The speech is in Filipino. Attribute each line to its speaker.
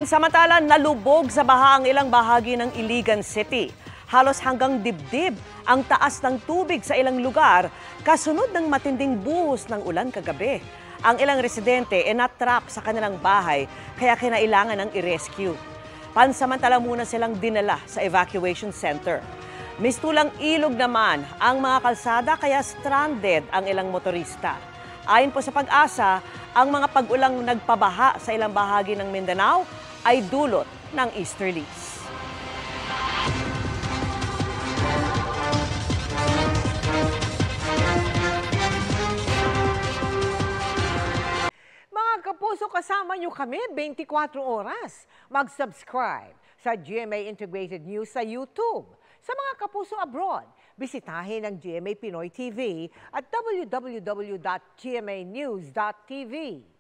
Speaker 1: Samantala, nalubog sa baha ang ilang bahagi ng Iligan City. Halos hanggang dibdib ang taas ng tubig sa ilang lugar kasunod ng matinding buhos ng ulan kagabi. Ang ilang residente na-trap sa kanilang bahay kaya kinailangan ng i-rescue. Pansamantala muna silang dinala sa evacuation center. Mistulang ilog naman ang mga kalsada kaya stranded ang ilang motorista. Ayon po sa Pag-asa, ang mga pag-ulang nagpabaha sa ilang bahagi ng Mindanao ay dulot ng easterlies.
Speaker 2: Mga kapuso, kasama nyo kami 24 oras. Mag-subscribe sa GMA Integrated News sa YouTube. Sa mga kapuso abroad, bisitahin ang GMA Pinoy TV at www.gmanews.tv.